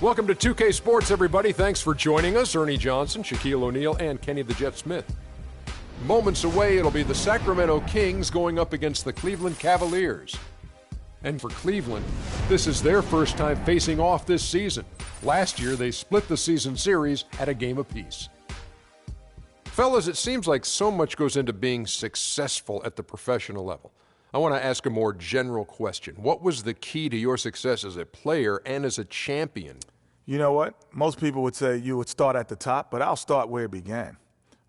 Welcome to 2K Sports, everybody. Thanks for joining us. Ernie Johnson, Shaquille O'Neal, and Kenny the Jet Smith. Moments away, it'll be the Sacramento Kings going up against the Cleveland Cavaliers. And for Cleveland, this is their first time facing off this season. Last year, they split the season series at a game apiece. Fellas, it seems like so much goes into being successful at the professional level. I want to ask a more general question. What was the key to your success as a player and as a champion? You know what? Most people would say you would start at the top, but I'll start where it began.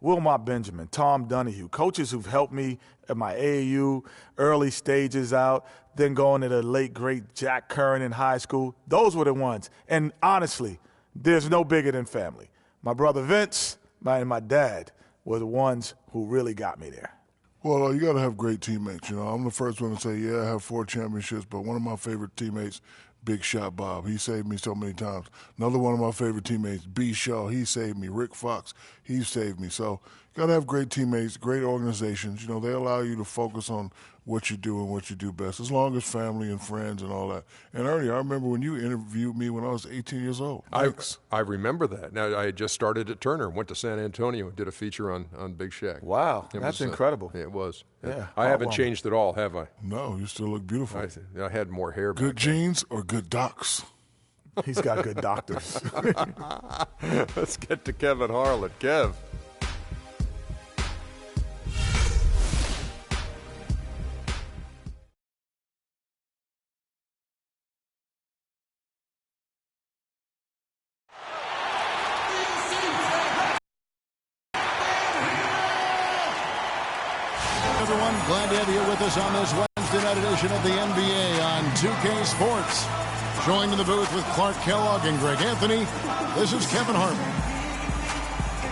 Wilmot Benjamin, Tom Donahue, coaches who've helped me at my AAU, early stages out, then going to the late, great Jack Curran in high school. Those were the ones. And honestly, there's no bigger than family. My brother Vince and my dad were the ones who really got me there. Well, you got to have great teammates. You know, I'm the first one to say, yeah, I have 4 championships, but one of my favorite teammates, Big Shot Bob, he saved me so many times. Another one of my favorite teammates, B. Shaw, he saved me. Rick Fox, he saved me. So you got to have great teammates, great organizations. You know, they allow you to focus on what you do and what you do best, as long as family and friends and all that. And Ernie, I remember when you interviewed me when I was 18 years old. Thanks. I remember that. Now, I had just started at Turner, went to San Antonio, and did a feature on Big Shaq. Wow, that's incredible. It was. Yeah, I haven't changed at all, have I? No, you still look beautiful. I had more hair back Good then. genes or good docs? He's got good doctors. Let's get to Kevin Harlan. Kev. Everyone, glad to have you with us on this Wednesday night edition of the NBA on 2K Sports. Joined in the booth with Clark Kellogg and Greg Anthony, this is Kevin Harlan.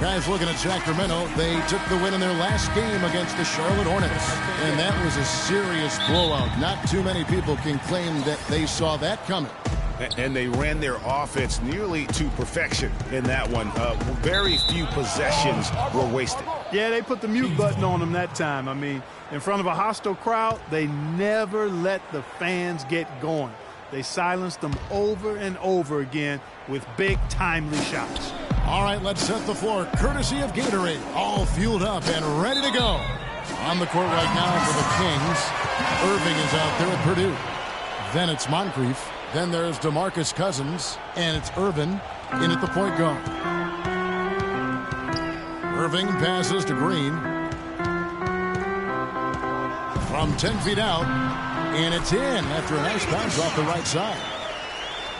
Guys, looking at Sacramento, they took the win in their last game against the Charlotte Hornets. And that was a serious blowout. Not too many people can claim that they saw that coming. And they ran their offense nearly to perfection in that one. Very few possessions were wasted. Yeah, they put the mute button on them that time. I mean, in front of a hostile crowd, they never let the fans get going. They silenced them over and over again with big, timely shots. All right, let's set the floor. Courtesy of Gatorade, all fueled up and ready to go. On the court right now for the Kings. Irving is out there at Purdue. Then it's Moncrief. Then there's DeMarcus Cousins, and it's Irvin in at the point guard. Irving passes to Green. From 10 feet out, and it's in after a nice bounce off the right side.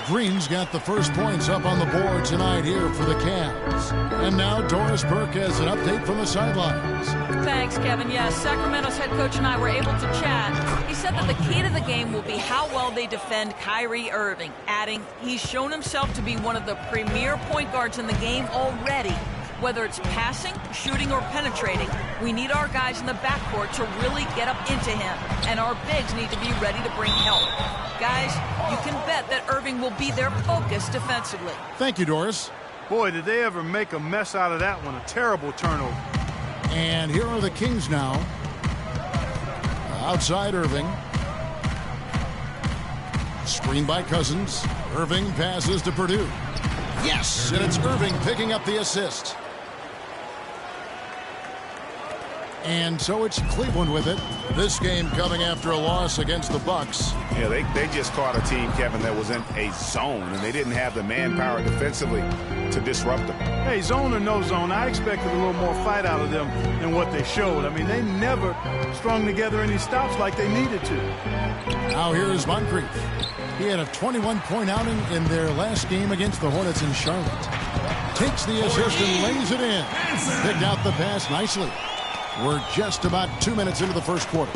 Green's got the first points up on the board tonight here for the Cavs. And now Doris Burke has an update from the sidelines. Thanks, Kevin. Yes, Sacramento's head coach and I were able to chat. He said that the key to the game will be how well they defend Kyrie Irving, adding he's shown himself to be one of the premier point guards in the game already. Whether it's passing, shooting, or penetrating, we need our guys in the backcourt to really get up into him, and our bigs need to be ready to bring help. Guys, you can bet that Irving will be their focus defensively. Thank you, Doris. Boy, did they ever make a mess out of that one. A terrible turnover. And here are the Kings now. Outside Irving. Screen by Cousins. Irving passes to Purdue. Yes, and it's Irving picking up the assist. And so it's Cleveland with it. This game coming after a loss against the Bucks. Yeah, they just caught a team, Kevin, that was in a zone, and they didn't have the manpower defensively to disrupt them. Hey, zone or no zone, I expected a little more fight out of them than what they showed. I mean, they never strung together any stops like they needed to. Now here's Moncrief. He had a 21-point outing in their last game against the Hornets in Charlotte. Takes the assist and lays it in. Picked out the pass nicely. We're just about 2 minutes into the first quarter.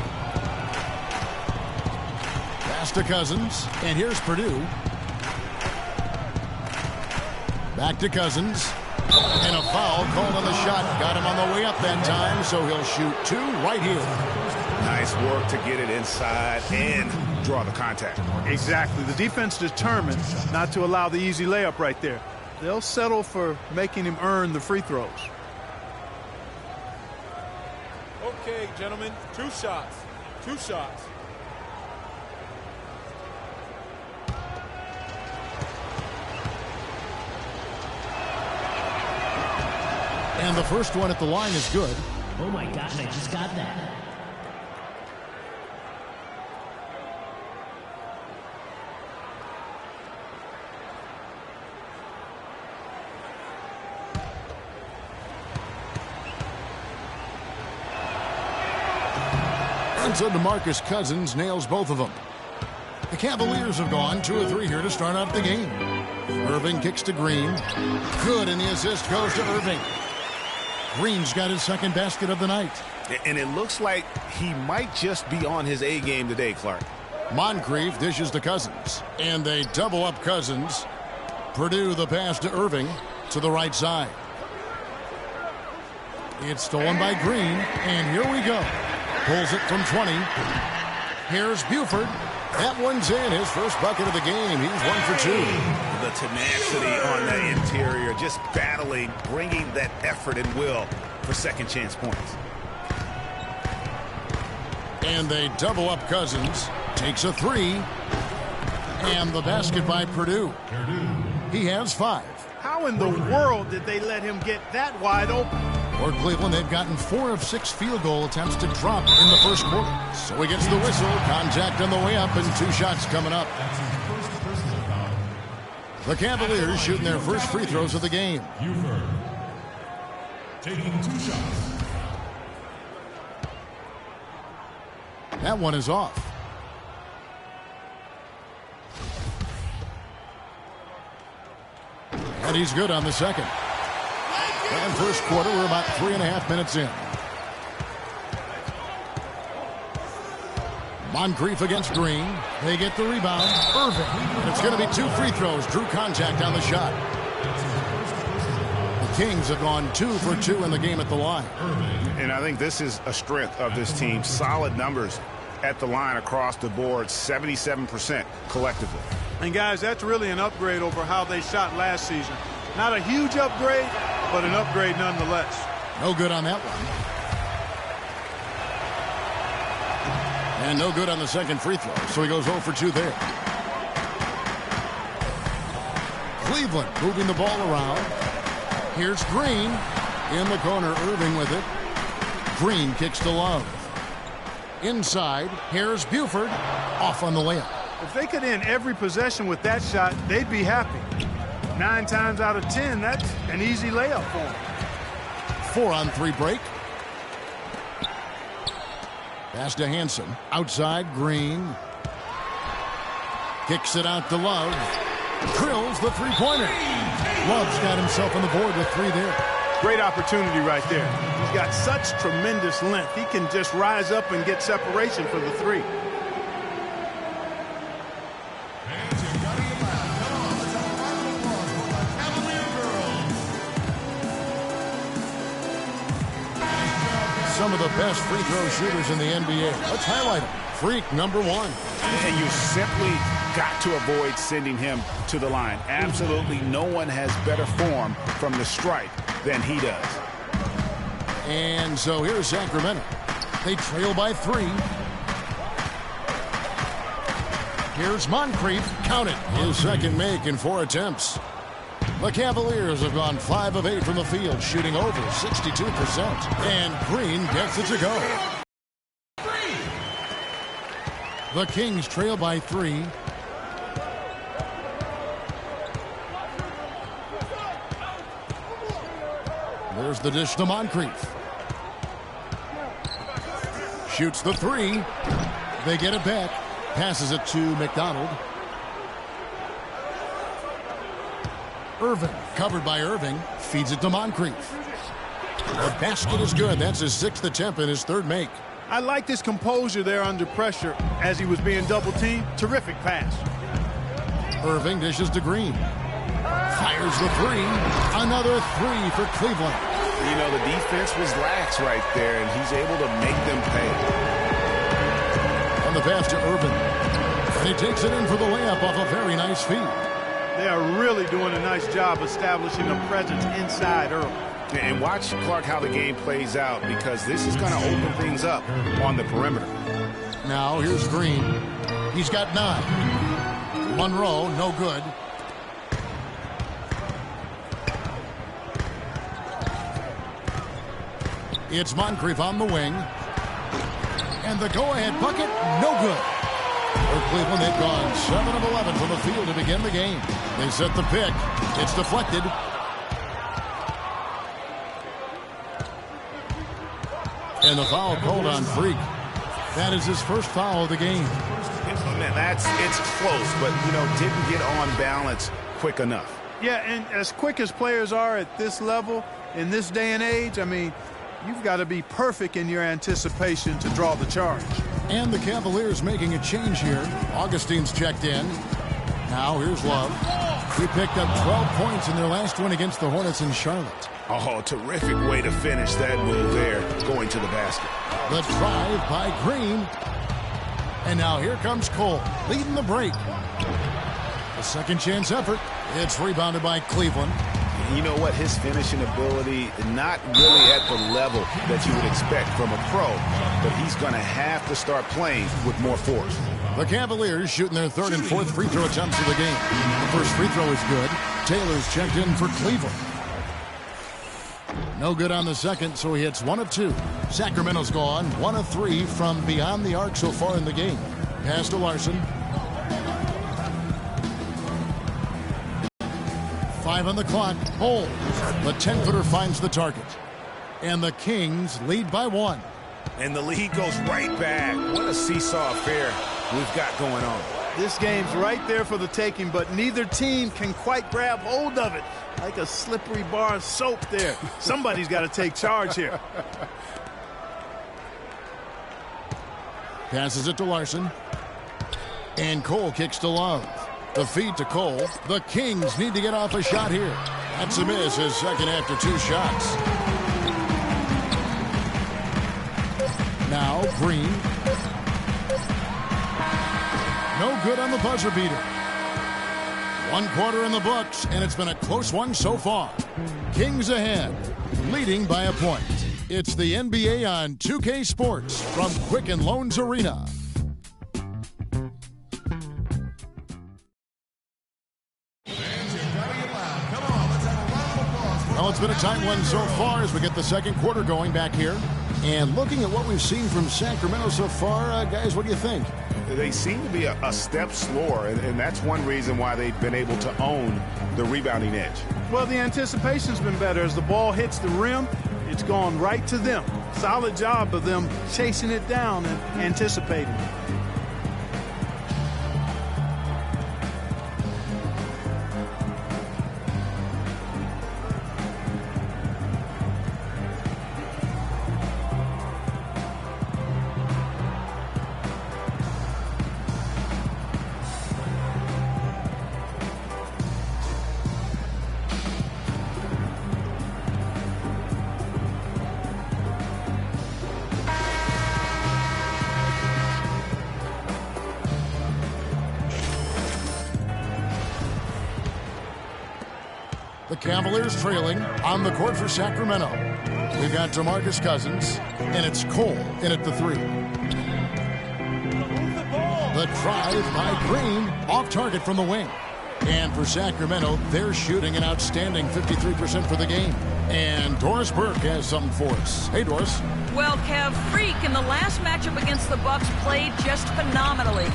Pass to Cousins, and here's Purdue. Back to Cousins, and a foul called on the shot. Got him on the way up that time, so he'll shoot 2 right here. Nice work to get it inside and draw the contact. Exactly. The defense determined not to allow the easy layup right there. They'll settle for making him earn the free throws. Okay, gentlemen, 2 shots. 2 shots. And the first one at the line is good. Oh my gosh, I just got that. And so DeMarcus Cousins nails both of them. The Cavaliers have gone 2 of 3 here to start out the game. Irving kicks to Green. Good, and the assist goes to Irving. Green's got his second basket of the night. And it looks like he might just be on his A game today, Clark. Moncrief dishes to Cousins, and they double up Cousins. Purdue the pass to Irving to the right side. It's stolen by Green, and here we go. Pulls it from 20. Here's Buford. That one's in, his first bucket of the game. He's 1 for 2. The tenacity on the interior, just battling, bringing that effort and will for second chance points. And they double up Cousins. Takes a 3. And the basket by Purdue. He has 5. How in the world did they let him get that wide open? For Cleveland, they've gotten 4 of 6 field goal attempts to drop in the first quarter. So he gets the whistle, contact on the way up, and 2 shots coming up. The Cavaliers shooting their first free throws of the game. Taking 2 shots. That one is off. And he's good on the second. And first quarter, we're about 3.5 minutes in. Moncrief against Green. They get the rebound. Irving. And it's going to be 2 free throws. Drew contact on the shot. The Kings have gone 2 for 2 in the game at the line. And I think this is a strength of this team. Solid numbers at the line across the board. 77% collectively. And guys, that's really an upgrade over how they shot last season. Not a huge upgrade, but an upgrade nonetheless. No good on that one. And no good on the second free throw, so he goes 0 for 2 there. Cleveland moving the ball around. Here's Green. In the corner, Irving with it. Green kicks to Love. Inside, here's Buford. Off on the layup. If they could end every possession with that shot, they'd be happy. 9 times out of 10, that's an easy layup for them. 4-on-3 break. Pass to Hansen. Outside, Green. Kicks it out to Love. Drills the three-pointer. Love's got himself on the board with 3 there. Great opportunity right there. He's got such tremendous length. He can just rise up and get separation for the 3. Some of the best free throw shooters in the NBA. Let's highlight them. Freak number 1. And you simply got to avoid sending him to the line. Absolutely no one has better form from the stripe than he does. And so here's Sacramento. They trail by 3. Here's Moncrief. Count it. His second make in 4 attempts. The Cavaliers have gone 5 of 8 from the field, shooting over 62%. And Green gets it to go. The Kings trail by 3. There's the dish to Moncrief. Shoots the 3. They get it back. Passes it to McDonald. Irving, covered by Irving, feeds it to Moncrief. The basket is good. That's his 6th attempt and his 3rd make. I liked his composure there under pressure as he was being double-teamed. Terrific pass. Irving dishes to Green. Fires the 3. Another 3 for Cleveland. You know, the defense was lax right there, and he's able to make them pay. On the pass to Irving. And he takes it in for the layup off a very nice feed. They are really doing a nice job establishing a presence inside early. And watch, Clark, how the game plays out, because this is going to open things up on the perimeter. Now here's Green. He's got 9. Monroe, no good. It's Moncrief on the wing. And the go-ahead bucket, no good. For Cleveland, they've gone 7 of 11 from the field to begin the game. They set the pick. It's deflected. And the foul called on Freak. That is his first foul of the game. It's close, but, didn't get on balance quick enough. Yeah, and as quick as players are at this level, in this day and age, I mean, you've got to be perfect in your anticipation to draw the charge. And the Cavaliers making a change here. Augustine's checked in. Now here's Love. He picked up 12 points in their last win against the Hornets in Charlotte. Oh, terrific way to finish that move there, going to the basket. The drive by Green. And now here comes Cole, leading the break. A second chance effort. It's rebounded by Cleveland. You know what? His finishing ability, not really at the level that you would expect from a pro, but he's going to have to start playing with more force. The Cavaliers shooting their third and fourth free throw attempts of the game. The first free throw is good. Taylor's checked in for Cleveland. No good on the second, so he hits 1 of 2. Sacramento's gone 1 of 3 from beyond the arc so far in the game. Pass to Larson. 5 on the clock. Holds. The 10-footer finds the target. And the Kings lead by 1. And the lead goes right back. What a seesaw affair we've got going on. This game's right there for the taking, but neither team can quite grab hold of it. Like a slippery bar of soap there. Somebody's got to take charge here. Passes it to Larson. And Cole kicks to Love. The feed to Cole. The Kings need to get off a shot here. That's a miss, his second after 2 shots. Now Green. No good on the buzzer beater. 1 quarter in the books, and it's been a close one so far. Kings ahead, leading by a point. It's the NBA on 2K Sports from Quicken Loans Arena. Well, it's been a tight one so far as we get the second quarter going back here. And looking at what we've seen from Sacramento so far, guys, what do you think? They seem to be a step slower, and that's one reason why they've been able to own the rebounding edge. Well, the anticipation's been better. As the ball hits the rim, it's gone right to them. Solid job of them chasing it down and anticipating it. The Cavaliers trailing on the court for Sacramento. We've got DeMarcus Cousins, and it's Cole in at the 3. The drive by Green, off target from the wing. And for Sacramento, they're shooting an outstanding 53% for the game. And Doris Burke has something for us. Hey, Doris. Well, Kev, Freak in the last matchup against the Bucks played just phenomenally.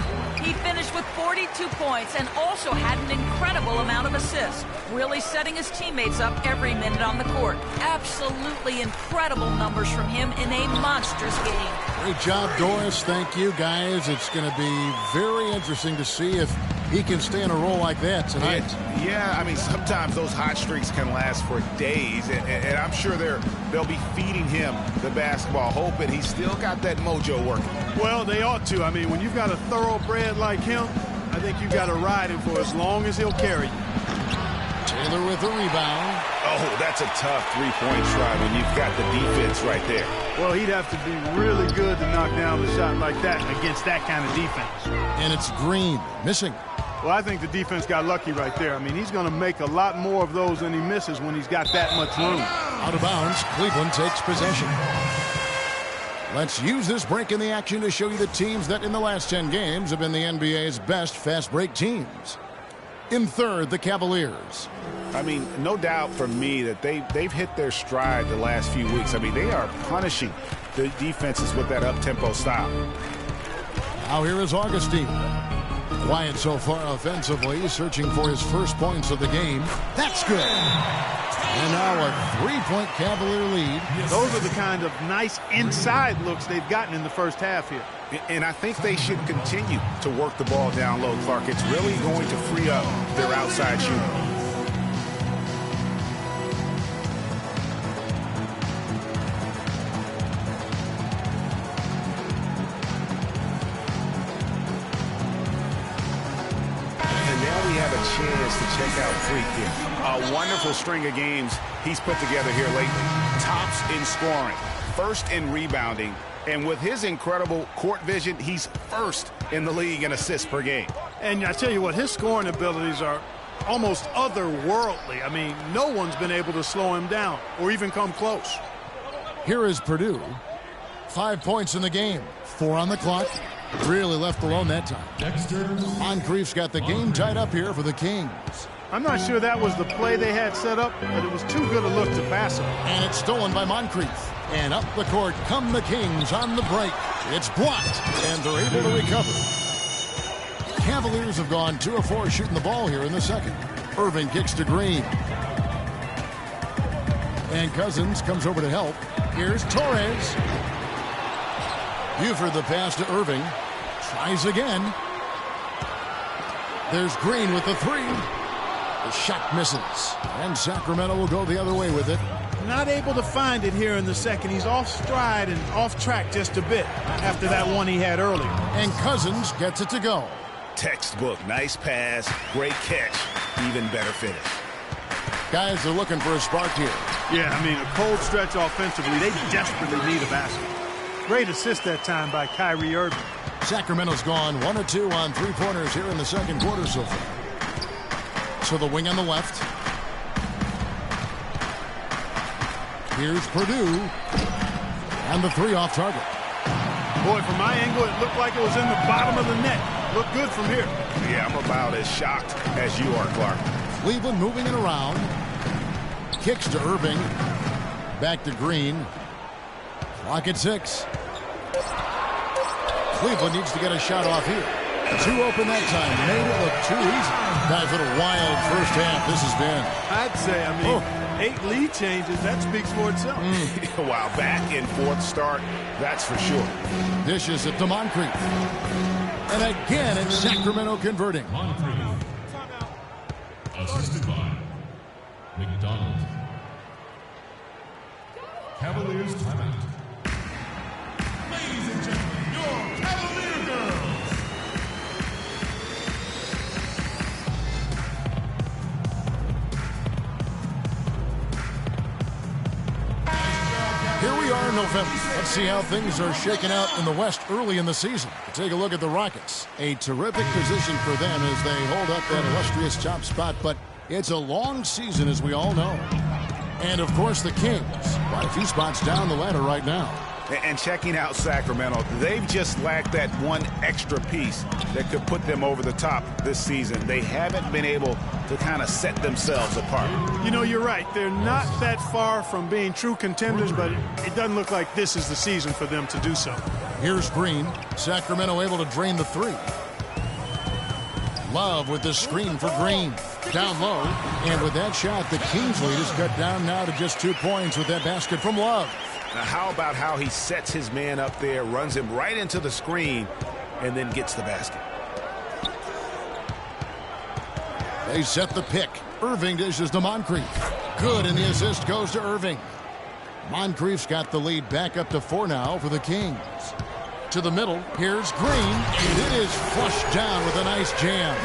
He finished with 42 points and also had an incredible amount of assists, really setting his teammates up every minute on the court. Absolutely incredible numbers from him in a monstrous game. Great job, Doris. Thank you, guys. It's going to be very interesting to see if he can stay in a role like that tonight. Yeah, I mean, sometimes those hot streaks can last for days, and I'm sure they'll be feeding him the basketball, hoping he's still got that mojo working. Well, they ought to. I mean, when you've got a thoroughbred like him, I think you've got to ride him for as long as he'll carry you. Taylor with the rebound. Oh, that's a tough three-point try when you've got the defense right there. Well, he'd have to be really good to knock down a shot like that against that kind of defense. And it's Green missing. Well, I think the defense got lucky right there. I mean, he's going to make a lot more of those than he misses when he's got that much room. Out of bounds, Cleveland takes possession. Let's use this break in the action to show you the teams that in the last 10 games have been the NBA's best fast break teams. In third, the Cavaliers. I mean, no doubt for me that they've hit their stride the last few weeks. I mean, they are punishing the defenses with that up-tempo style. Now here is Augustine. Quiet so far offensively, searching for his first points of the game. That's good. And now a 3-point Cavalier lead. Those are the kind of nice inside looks they've gotten in the first half here. And I think they should continue to work the ball down low, Clark. It's really going to free up their outside shooting. Chance to check out Freakin. A wonderful string of games he's put together here lately. Tops in scoring, first in rebounding, and with his incredible court vision, he's first in the league in assists per game. And I tell you what, his scoring abilities are almost otherworldly. I mean, no one's been able to slow him down or even come close. Here is Purdue. 5 points in the game, 4 on the clock. Really left alone that time. Moncrief's got the game tied up here for the Kings. I'm not sure that was the play they had set up, but it was too good a look to pass him. And it's stolen by Moncrief. And up the court come the Kings on the break. It's blocked, and they're able to recover. Cavaliers have gone 2 of 4 shooting the ball here in the second. Irving kicks to Green. And Cousins comes over to help. Here's Torres. Buford the pass to Irving. Tries again. There's Green with the 3. The shot misses. And Sacramento will go the other way with it. Not able to find it here in the second. He's off stride and off track just a bit after that one he had earlier. And Cousins gets it to go. Textbook. Nice pass. Great catch. Even better finish. Guys are looking for a spark here. Yeah, I mean, a cold stretch offensively. They desperately need a basket. Great assist that time by Kyrie Irving. Sacramento's gone 1 of 2 on 3-pointers here in the second quarter so far. So the wing on the left. Here's Purdue. And the 3 off target. Boy, from my angle, it looked like it was in the bottom of the net. Looked good from here. Yeah, I'm about as shocked as you are, Clark. Cleveland moving it around. Kicks to Irving. Back to Green. Clock at 6. Cleveland needs to get a shot off here. 2 open that time. Made it look too easy. Guys, what a wild first half this has been. I'd say, I mean, 8 lead changes. That speaks for itself. Wow, back and forth start. That's for sure. Dishes it to Moncrief. And again, it's Sacramento converting. Moncrief. Assisted by McDonald. Cavaliers timeout. Ladies and gentlemen, your Cavalier girls. Here we are in November. Let's see how things are shaking out in the West early in the season. Take a look at the Rockets. A terrific position for them as they hold up that illustrious top spot, but it's a long season, as we all know. And, of course, the Kings. Quite a few spots down the ladder right now. And checking out Sacramento, they've just lacked that one extra piece that could put them over the top this season. They haven't been able to kind of set themselves apart. You know, you're right. They're not that far from being true contenders, but it doesn't look like this is the season for them to do so. Here's Green. Sacramento able to drain the 3. Love with the screen for Green. Down low. And with that shot, the Kings lead is cut down now to just 2 points with that basket from Love. Now, how about how he sets his man up there, runs him right into the screen, and then gets the basket? They set the pick. Irving dishes to Moncrief. Good, and the assist goes to Irving. Moncrief's got the lead back up to 4 now for the Kings. To the middle, here's Green, and it is flushed down with a nice jam.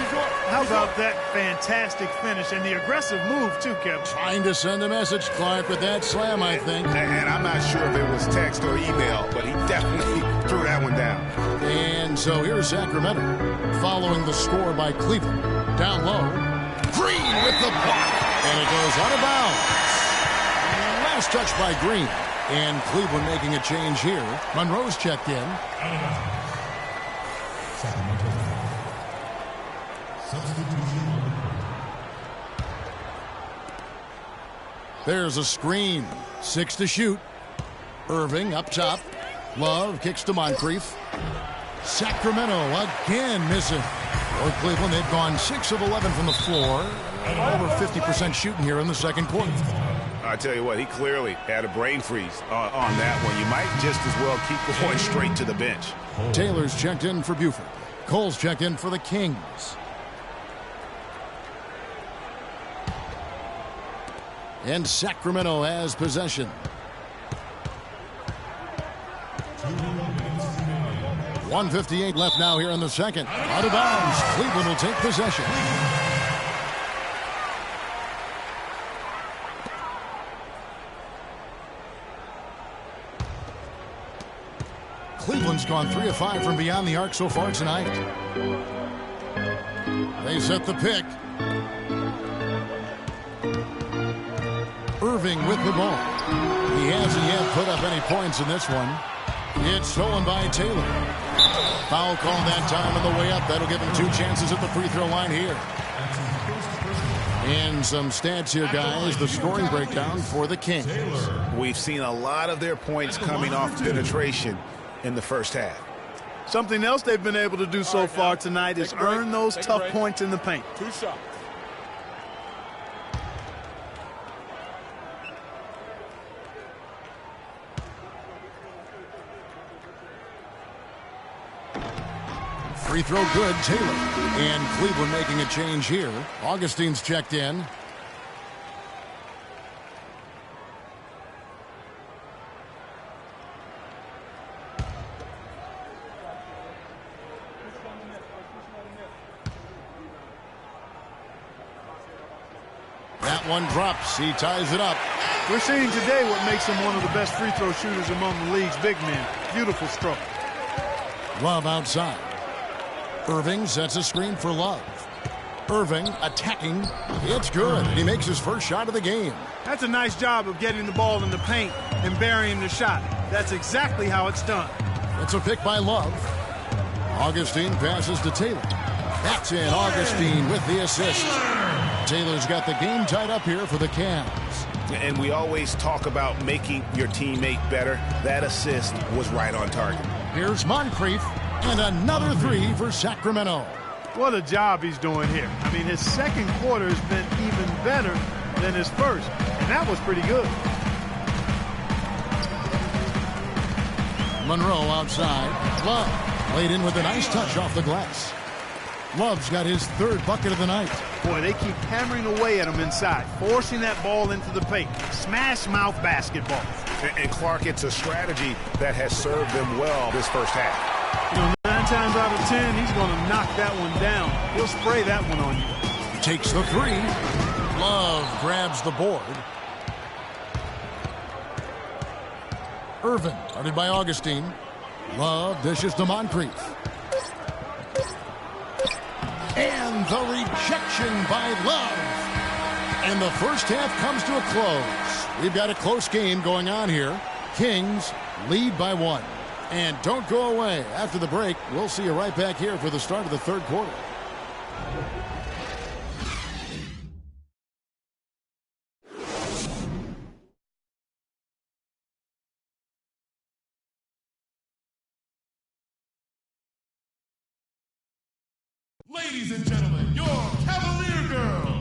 How about that fantastic finish and the aggressive move, too, Kevin? Trying to send a message, Clark, with that slam, I think. And I'm not sure if it was text or email, but he definitely threw that one down. And so here's Sacramento, following the score by Cleveland. Down low, Green with the block, and it goes out of bounds. Last touch by Green. And Cleveland making a change here. Monroe's checked in. Sacramento. Substitution on the court. There's a screen. 6 to shoot. Irving up top. Love kicks to Moncrief. Sacramento again missing. For Cleveland, they've gone 6 of 11 from the floor. And over 50% shooting here in the second quarter. I tell you what, he clearly had a brain freeze on that one. You might just as well keep going straight to the bench. Taylor's checked in for Buford. Cole's checked in for the Kings. And Sacramento has possession. 1:58 left now here in the second. Out of bounds. Cleveland will take possession. Cleveland's gone 3 of 5 from beyond the arc so far tonight. They set the pick. Irving with the ball. He hasn't yet put up any points in this one. It's stolen by Taylor. Foul call that time on the way up. That'll give him 2 chances at the free throw line here. And some stats here, guys. The scoring breakdown for the Kings. We've seen a lot of their points coming off penetration in the first half. Something else they've been able to do so far tonight is earn those tough points in the paint. 2 shots. Free throw good, Taylor. And Cleveland making a change here. Augustine's checked in. That one drops. He ties it up. We're seeing today what makes him one of the best free throw shooters among the league's big men. Beautiful stroke. Love outside. Irving sets a screen for Love. Irving attacking. It's good. He makes his first shot of the game. That's a nice job of getting the ball in the paint and burying the shot. That's exactly how it's done. It's a pick by Love. Augustine passes to Taylor. That's it. Augustine with the assist. Taylor's got the game tied up here for the Cavs. And we always talk about making your teammate better. That assist was right on target. Here's Moncrief. And another 3 for Sacramento. What a job he's doing here. I mean, his second quarter has been even better than his first. And that was pretty good. Monroe outside. Love laid in with a nice touch off the glass. Love's got his 3rd bucket of the night. Boy, they keep hammering away at him inside, forcing that ball into the paint. Smash mouth basketball. And Clark, it's a strategy that has served them well this first half. You know, 9 times out of 10, he's going to knock that one down. He'll spray that one on you. Takes the 3. Love grabs the board. Irvin, guarded by Augustine. Love dishes to Moncrief. And the rejection by Love. And the first half comes to a close. We've got a close game going on here. Kings lead by 1. And don't go away. After the break, we'll see you right back here for the start of the third quarter. Ladies and gentlemen, your Cavalier Girls.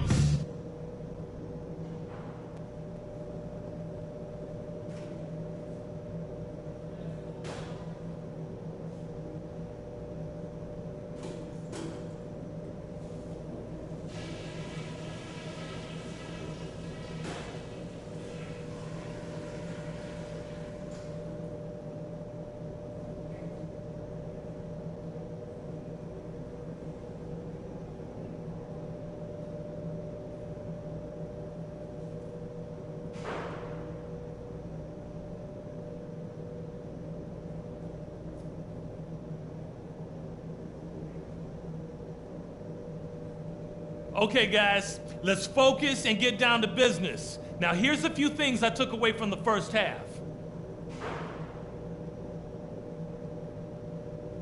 Okay, guys, let's focus and get down to business. Now, here's a few things I took away from the first half.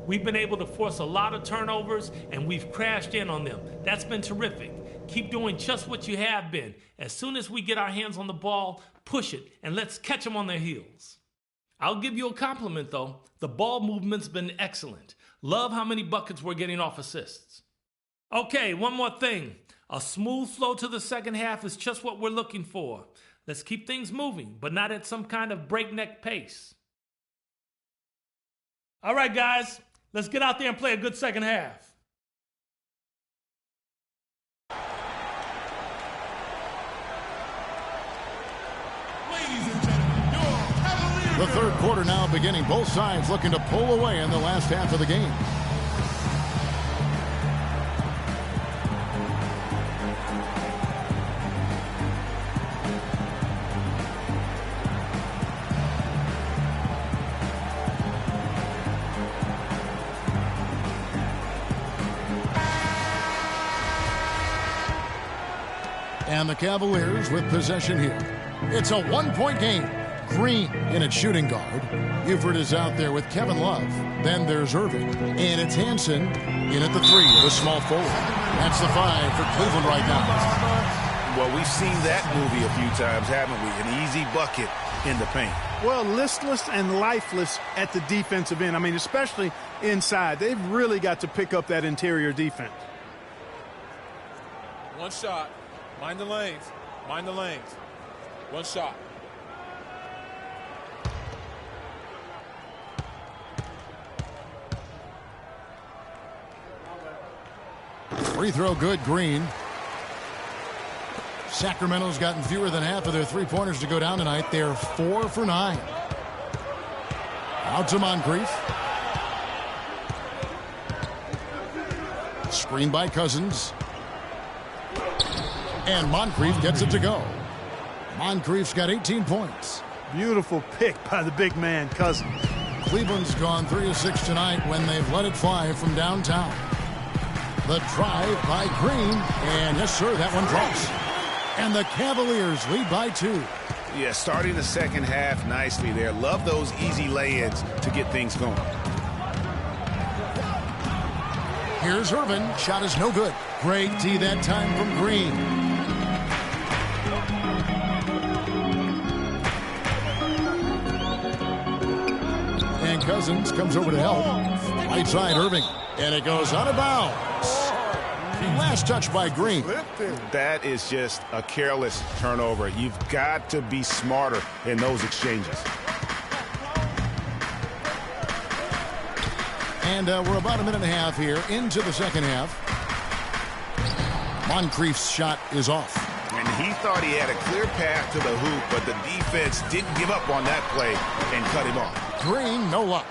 We've been able to force a lot of turnovers, and we've crashed in on them. That's been terrific. Keep doing just what you have been. As soon as we get our hands on the ball, push it, and let's catch them on their heels. I'll give you a compliment, though. The ball movement's been excellent. Love how many buckets we're getting off assists. Okay, one more thing. A smooth flow to the second half is just what we're looking for. Let's keep things moving, but not at some kind of breakneck pace. All right, guys, let's get out there and play a good second half. Ladies and gentlemen, your Cavaliers. The third quarter now beginning. Both sides looking to pull away in the last half of the game. And the Cavaliers with possession here. It's a one-point game. Green in at shooting guard. Buford is out there with Kevin Love. Then there's Irving. And it's Hansen in at the three, the small forward. That's the 5 for Cleveland right now. Well, we've seen that movie a few times, haven't we? An easy bucket in the paint. Well, listless and lifeless at the defensive end. I mean, especially inside. They've really got to pick up that interior defense. One shot. Mind the lanes. Mind the lanes. One shot. Free throw good, Green. Sacramento's gotten fewer than half of their three-pointers to go down tonight. They're 4 for 9. Out to Moncrief. Screen by Cousins. And Moncrief gets it to go. Moncrief's got 18 points. Beautiful pick by the big man, Cousins. Cleveland's gone 3 of 6 tonight when they've let it fly from downtown. The drive by Green. And yes, sir, that one drops. And the Cavaliers lead by 2. Yeah, starting the second half nicely there. Love those easy lay-ins to get things going. Here's Irvin. Shot is no good. Great D that time from Green. And Cousins comes over to help. Right side, Irving. And it goes out of bounds. Last touch by Green. That is just a careless turnover. You've got to be smarter in those exchanges. And we're about a minute and a half here into the second half. Moncrief's shot is off. And he thought he had a clear path to the hoop, but the defense didn't give up on that play and cut him off. Green, no luck.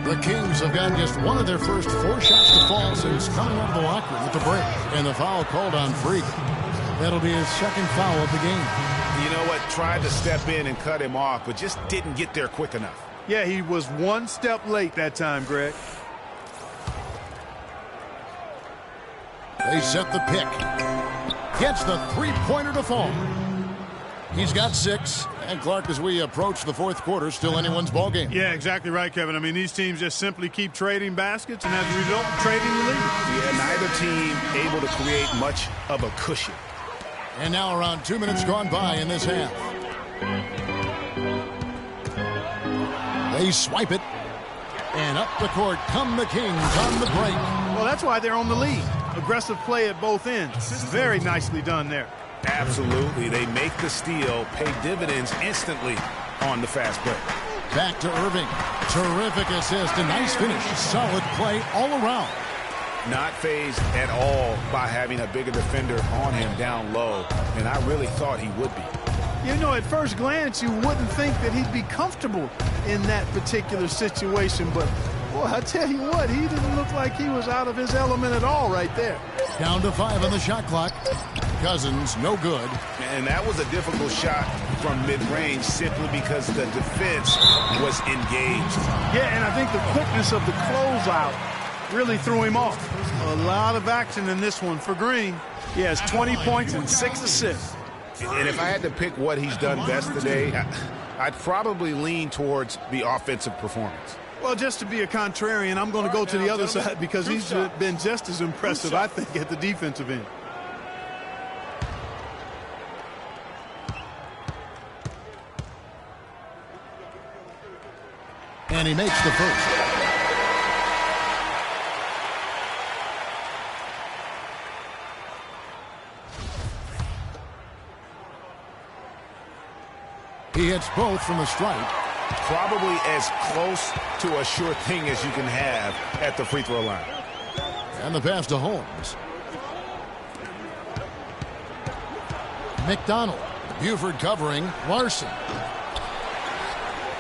The Kings have gotten just one of their first 4 shots to fall since coming out of the locker room at the break. And the foul called on Freak. That'll be his second foul of the game. You know what? Tried to step in and cut him off, but just didn't get there quick enough. Yeah, he was one step late that time, Greg. They set the pick. Gets the three-pointer to fall. He's got 6. And Clark, as we approach the fourth quarter, still anyone's ball game. Yeah, exactly right, Kevin. I mean, these teams just simply keep trading baskets, and as a result, trading the lead. Yeah, neither team able to create much of a cushion. And now around 2 minutes gone by in this half. They swipe it. And up the court come the Kings on the break. Well, that's why they're on the lead. Aggressive play at both ends. Very nicely done there. Absolutely. They make the steal, pay dividends instantly on the fast break. Back to Irving. Terrific assist. A nice finish. Solid play all around. Not fazed at all by having a bigger defender on him down low. And I really thought he would be. You know, at first glance, you wouldn't think that he'd be comfortable in that particular situation. But, boy, I tell you what, he didn't look like he was out of his element at all right there. Down to 5 on the shot clock. Cousins, no good. And that was a difficult shot from mid-range simply because the defense was engaged. Yeah, and I think the quickness of the closeout really threw him off. A lot of action in this one for Green. He has 20 points and 6 assists. And if I had to pick what he's done best today, I'd probably lean towards the offensive performance. Well, just to be a contrarian, I'm going to go to the other side because he's been just as impressive, I think, at the defensive end. And he makes the first. He hits both from the stripe. Probably as close to a sure thing as you can have at the free throw line. And the pass to Holmes. McDonald. Buford covering. Larson.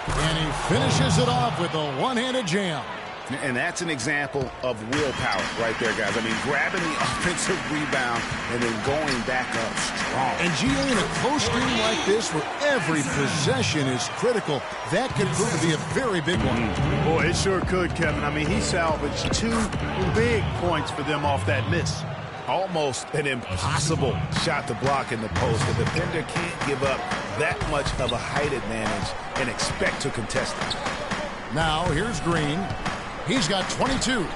And he finishes it off with a one-handed jam. And that's an example of willpower right there, guys. I mean, grabbing the offensive rebound and then going back up strong. And GA, in a close game like this where every possession is critical, that could prove to be a very big one. Boy, it sure could, Kevin. I mean, he salvaged 2 big points for them off that miss. Almost an impossible shot to block in the post. The defender can't give up that much of a height advantage and expect to contest it. Now, here's Green. He's got 22.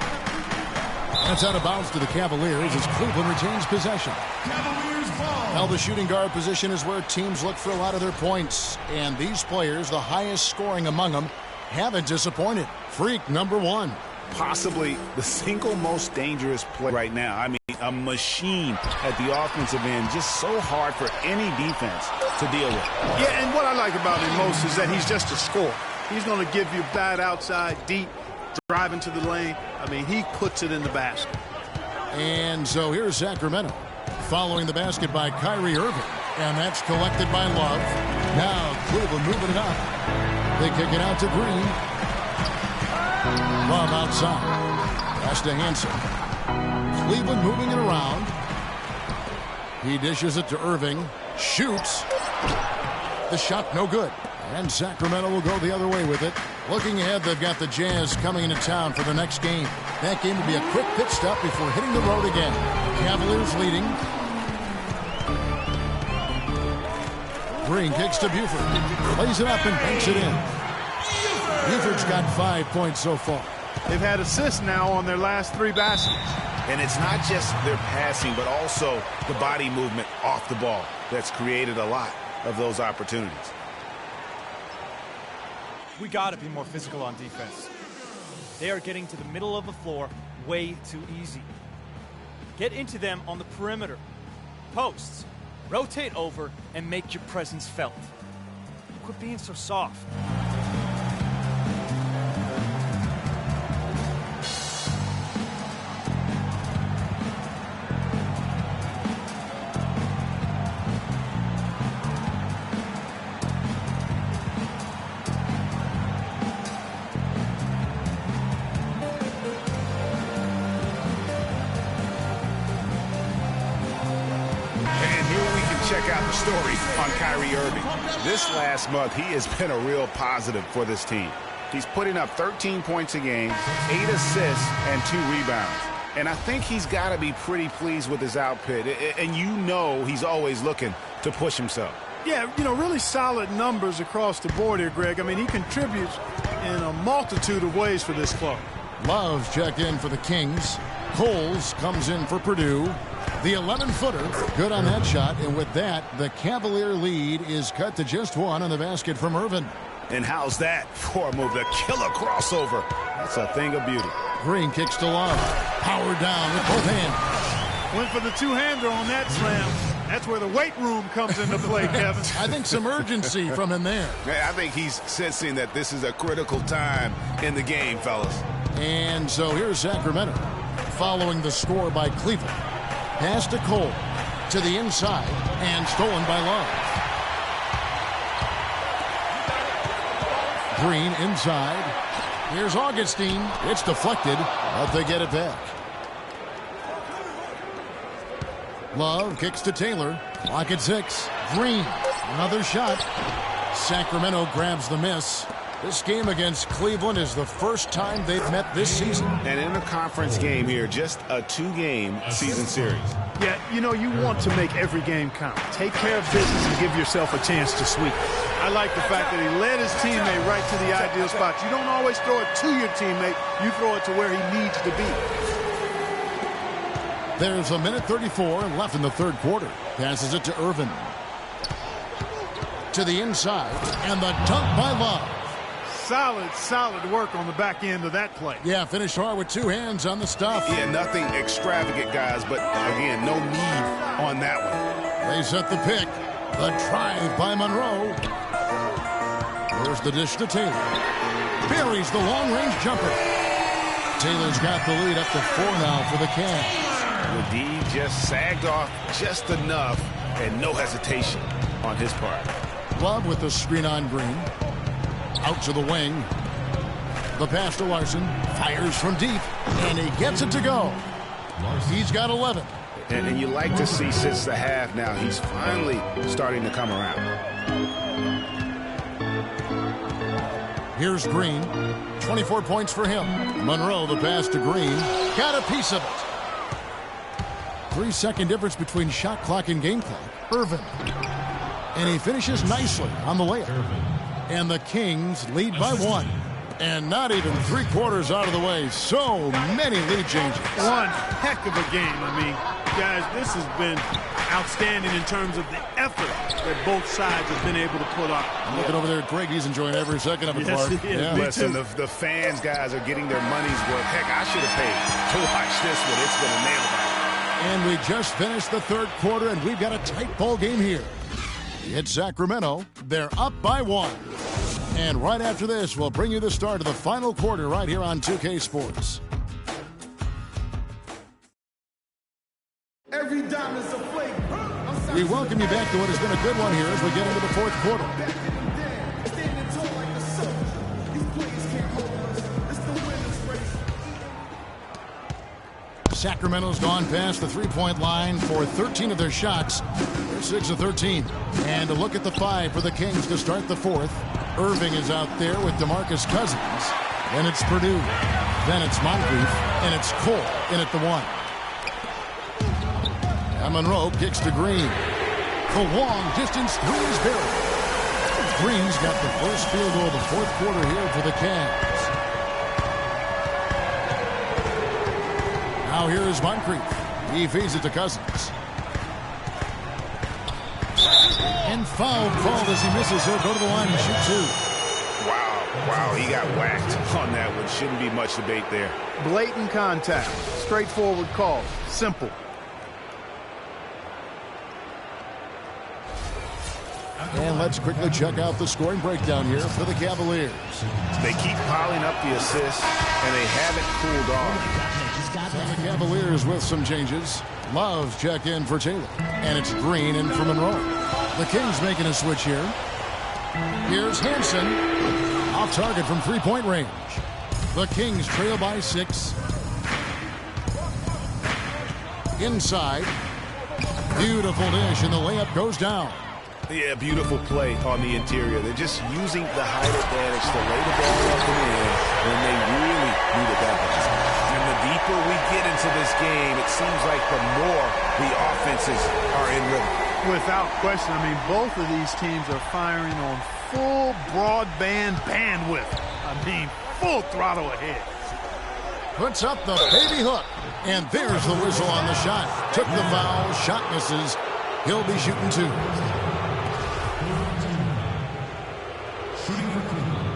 That's out of bounds to the Cavaliers as Cleveland retains possession. Cavaliers ball. Now the shooting guard position is where teams look for a lot of their points. And these players, the highest scoring among them, haven't disappointed. Freak number 1. Possibly the single most dangerous play right now. I mean, a machine at the offensive end, just so hard for any defense to deal with. Yeah, and what I like about him most is that he's just a scorer. He's going to give you that outside deep, driving to the lane. I mean, he puts it in the basket. And so here's Sacramento. Following the basket by Kyrie Irving. And that's collected by Love. Now Cleveland moving it up. They kick it out to Green. Love outside. Pass to Hansen. Cleveland moving it around. He dishes it to Irving. Shoots. The shot no good. And Sacramento will go the other way with it. Looking ahead, they've got the Jazz coming into town for the next game. That game will be a quick pit stop before hitting the road again. Cavaliers leading. Green kicks to Buford. Plays it up and banks it in. Buford's got 5 points so far. They've had assists now on their last 3 baskets. And it's not just their passing, but also the body movement off the ball that's created a lot of those opportunities. We got to be more physical on defense. They are getting to the middle of the floor way too easy. Get into them on the perimeter. Posts. Rotate over and make your presence felt. Quit being so soft. Check out the story on Kyrie Irving. This last month, he has been a real positive for this team. He's putting up 13 points a game, 8 assists, and 2 rebounds. And I think he's got to be pretty pleased with his output. And you know he's always looking to push himself. Yeah, you know, really solid numbers across the board here, Greg. I mean, he contributes in a multitude of ways for this club. Love's check in for the Kings. Coles comes in for Purdue. The 11-footer, good on that shot. And with that, the Cavalier lead is cut to just 1 on the basket from Irvin. And how's that for a move? The killer crossover. That's a thing of beauty. Green kicks to Love. Power down with both hands. Went for the two-hander on that slam. That's where the weight room comes into play, Kevin. I think some urgency from him there. I think he's sensing that this is a critical time in the game, fellas. And so here's Sacramento. Following the score by Cleveland. Pass to Cole. To the inside. And stolen by Love. Green inside. Here's Augustine. It's deflected, but they get it back. Love kicks to Taylor. Clock at 6. Green. Another shot. Sacramento grabs the miss. This game against Cleveland is the first time they've met this season. And in a conference game here, just a 2-game season series. Yeah, you know, you want to make every game count. Take care of business and give yourself a chance to sweep. I like the fact that he led his teammate right to the ideal spot. You don't always throw it to your teammate. You throw it to where he needs to be. There's a minute 34 left in the third quarter. Passes it to Irvin. To the inside. And the dunk by Love. Solid work on the back end of that play. Yeah, finished hard with 2 hands on the stuff. Yeah, nothing extravagant, guys, but again, no need on that one. They set the pick. The drive by Monroe. Here's the dish to Taylor. Buries the long-range jumper. Taylor's got the lead up to 4 now for the Cavs. The D just sagged off just enough, and no hesitation on his part. Love with the screen on Green. Out to the wing. The pass to Larson. Fires from deep, and he gets it to go. He's got 11. And you like to see since the half now, he's finally starting to come around. Here's Green. 24 points for him. Monroe, the pass to Green. Got a piece of it. 3-second difference between shot clock and game clock. Irvin. And he finishes nicely on the layup. And the Kings lead by 1. And not even 3/4 out of the way. So many lead changes. One heck of a game. I mean, guys, this has been outstanding in terms of the effort that both sides have been able to put up. I'm looking over there at Greg. He's enjoying every second of it, Clark. Yeah. Listen, the fans, guys, are getting their money's worth. Heck, I should have paid to watch this one. It's been a nail biter. And we just finished the 3rd quarter, and we've got a tight ball game here. It's Sacramento. They're up by 1. And right after this, we'll bring you the start of the final quarter right here on 2K Sports. Every dime is a flavor. We welcome you back to what has been a good one here as we get into the 4th quarter. Sacramento's gone past the three-point line for 13 of their shots. They're 6 of 13. And a look at the 5 for the Kings to start the 4th. Irving is out there with DeMarcus Cousins. Then it's Purdue. Then it's Moncrief. And it's Cole in at the 1. And Monroe kicks to Green. The long distance 3 is buried. Green's got the first field goal of the 4th quarter here for the Cavs. Now here is Moncrief. He feeds it to Cousins. And foul called as he misses. He'll go to the line and shoot 2. Wow, he got whacked on that one. Shouldn't be much debate there. Blatant contact. Straightforward call. Simple. And let's quickly check out the scoring breakdown here for the Cavaliers. They keep piling up the assists, and they haven't cooled off. And the Cavaliers with some changes. Love check in for Taylor. And it's Green in for Monroe. The Kings making a switch here. Here's Hansen. Off target from three-point range. The Kings trail by 6. Inside. Beautiful dish, and the layup goes down. Yeah, beautiful play on the interior. They're just using the height advantage to lay the ball up and in when they really needed that basket. And the deeper we get into this game, it seems like the more the offenses are in rhythm. Without question, I mean, both of these teams are firing on full broadband bandwidth. I mean, full throttle ahead. Puts up the baby hook. And there's the whistle on the shot. Took the foul. Shot misses. He'll be shooting 2. Shooting for Cleveland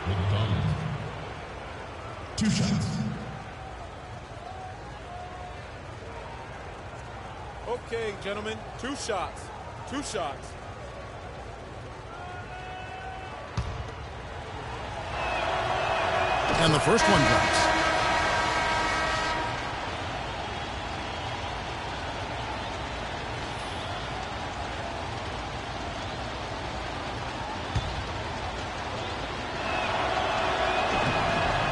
with the Dominant. 2 shots. Okay, gentlemen, 2 shots. 2 shots. And the first one drops.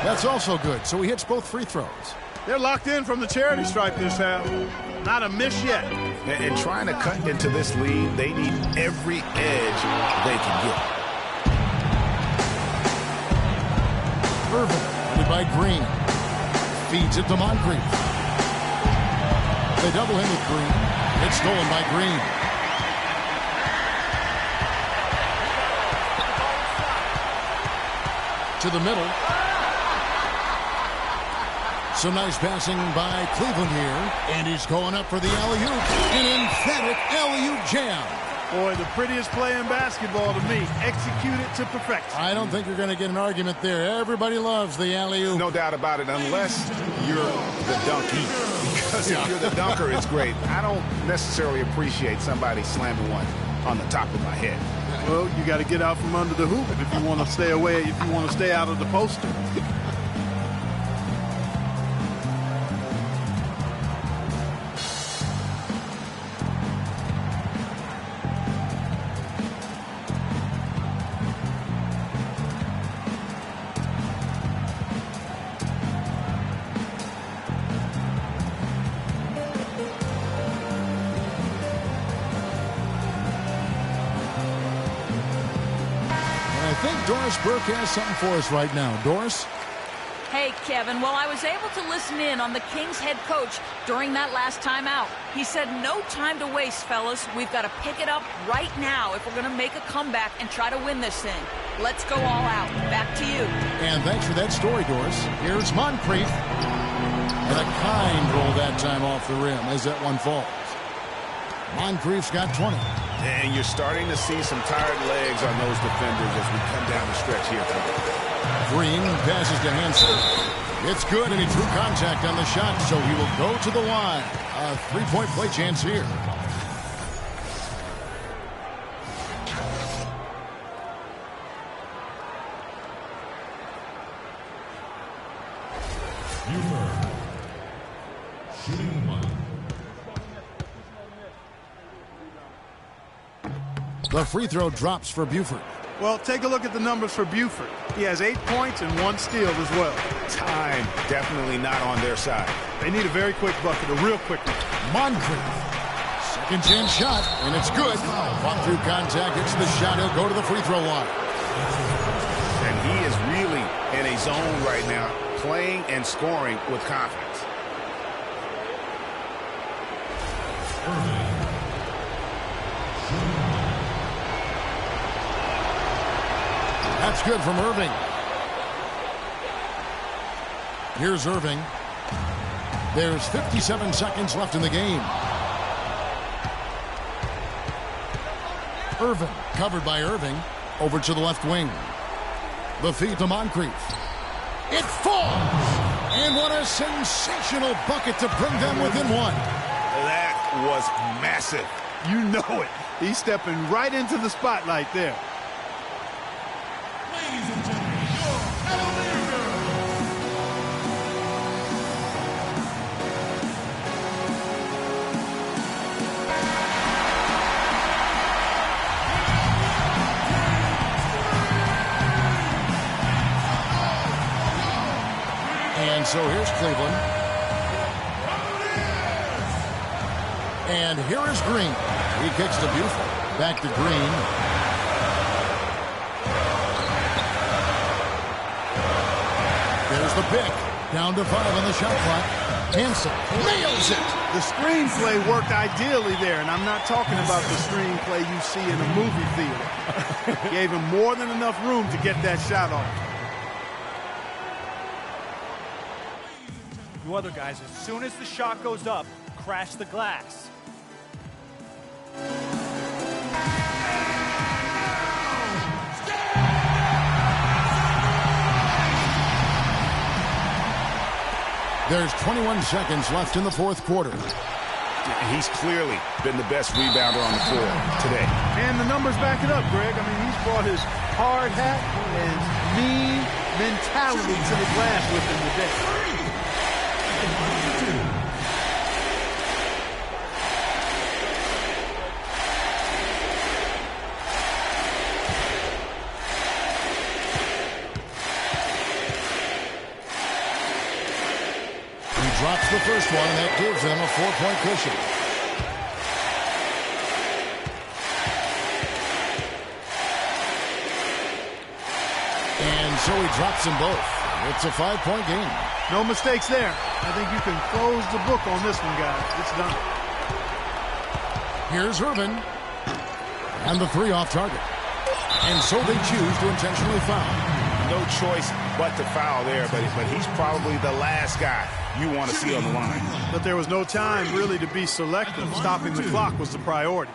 That's also good, so he hits both free throws. They're locked in from the charity stripe this half. Not a miss yet. And trying to cut into this lead, they need every edge they can get. Irvin, headed by Green. Feeds it to Moncrief. They double him with Green. It's stolen by Green. To the middle. Some nice passing by Cleveland here. And he's going up for the alley-oop. An emphatic alley-oop jam. Boy, the prettiest play in basketball to me. Execute it to perfection. I don't think you're going to get an argument there. Everybody loves the alley-oop. No doubt about it, unless you're the donkey. Because if you're the dunker, it's great. I don't necessarily appreciate somebody slamming one on the top of my head. Well, you got to get out from under the hoop if you want to stay away, if you want to stay out of the poster. I think Doris Burke has something for us right now. Doris? Hey, Kevin. Well, I was able to listen in on the Kings head coach during that last timeout. He said, no time to waste, fellas. We've got to pick it up right now if we're going to make a comeback and try to win this thing. Let's go all out. Back to you. And thanks for that story, Doris. Here's Moncrief. And a kind roll that time off the rim as that one falls. Moncrief's got 20. And you're starting to see some tired legs on those defenders as we come down the stretch here tonight. Green passes to Hansen. It's good, and he drew contact on the shot, so he will go to the line. A three-point play chance here. Buford. Shooting one. The free throw drops for Buford. Well, take a look at the numbers for Buford. He has 8 points and 1 steal as well. Time definitely not on their side. They need a very quick bucket, a real quick one. Moncrief. Second chance shot, and it's good. Fought through contact, hits the shot. He'll go to the free throw line. And he is really in a zone right now, playing and scoring with confidence. That's good from Irving. Here's Irving. There's 57 seconds left in the game. Irving, covered by Irving, over to the left wing. The feed to Moncrief. It falls! And what a sensational bucket to bring them within one. That was massive. You know it. He's stepping right into the spotlight there. Ladies and gentlemen, your Cavalier girls. And so here's Cleveland. And here is Green. He kicks to Buford. Back to Green. There's the pick. Down to 5 on the shot clock. Hansen nails it. The screenplay worked ideally there, and I'm not talking about the screenplay you see in a movie theater. Gave him more than enough room to get that shot off. You other guys, as soon as the shot goes up, crash the glass. There's 21 seconds left in the fourth quarter. He's clearly been the best rebounder on the floor today. And the numbers back it up, Greg. I mean, he's brought his hard hat and mean mentality to the glass with him today. Drops the first one, and that gives them a 4-point cushion. And so he drops them both. It's a 5-point game. No mistakes there. I think you can close the book on this one, guys. It's done. Here's Irvin. And the 3 off target. And so they choose to intentionally foul. No choice but to foul there, but he's probably the last guy you want to see on the line. But there was no time really to be selective. Stopping the clock was the priority.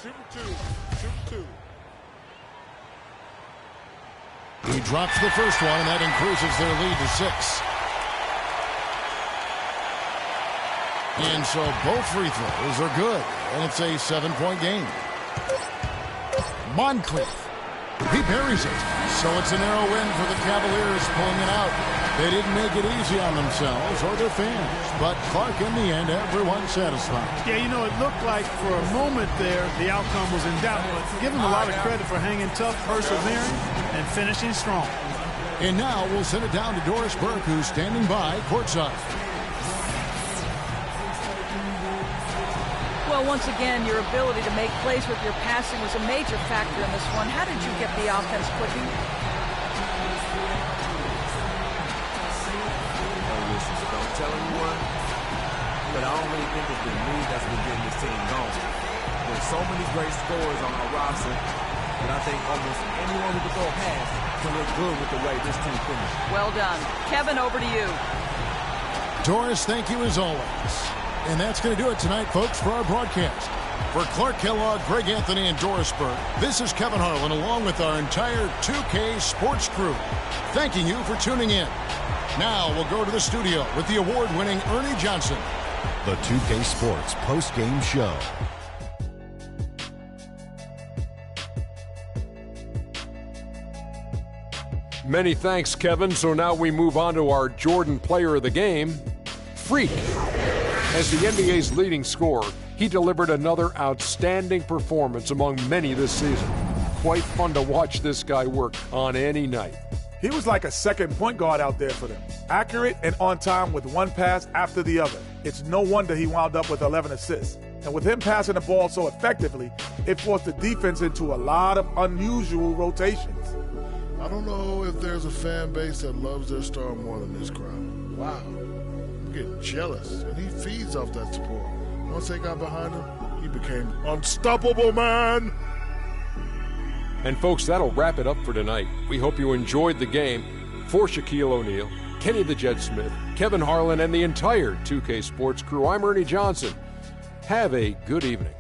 two. He drops the first one, and that increases their lead to 6. And so both free throws are good, and it's a 7-point game. Moncrief, he buries it. So it's a narrow win for the Cavaliers, pulling it out. They didn't make it easy on themselves or their fans, but Clark, in the end, everyone satisfied. Yeah, you know, it looked like for a moment there the outcome was in doubt, but give him a lot of credit for hanging tough, persevering, and finishing strong. And now we'll send it down to Doris Burke, who's standing by courtside. Well, once again, your ability to make plays with your passing was a major factor in this one. How did you get the offense clicking? Don't tell anyone, but I don't really think it's been me that's been getting this team going. There's so many great scorers on our roster that I think almost anyone who can throw a pass can look good with the way this team finished. Well done. Kevin, over to you. Doris, thank you as always. And that's going to do it tonight, folks, for our broadcast. For Clark Kellogg, Greg Anthony, and Doris Burke, this is Kevin Harlan, along with our entire 2K Sports crew, thanking you for tuning in. Now we'll go to the studio with the award-winning Ernie Johnson. The 2K Sports post-game show. Many thanks, Kevin. So now we move on to our Jordan Player of the Game, Freak. As the NBA's leading scorer, he delivered another outstanding performance among many this season. Quite fun to watch this guy work on any night. He was like a second point guard out there for them. Accurate and on time with one pass after the other. It's no wonder he wound up with 11 assists. And with him passing the ball so effectively, it forced the defense into a lot of unusual rotations. I don't know if there's a fan base that loves their star more than this crowd. Wow. I'm getting jealous, and he feeds off that support. Once they got behind him, he became unstoppable, man. And folks, that'll wrap it up for tonight. We hope you enjoyed the game. For Shaquille O'Neal, Kenny the Jet Smith, Kevin Harlan, and the entire 2K Sports crew, I'm Ernie Johnson. Have a good evening.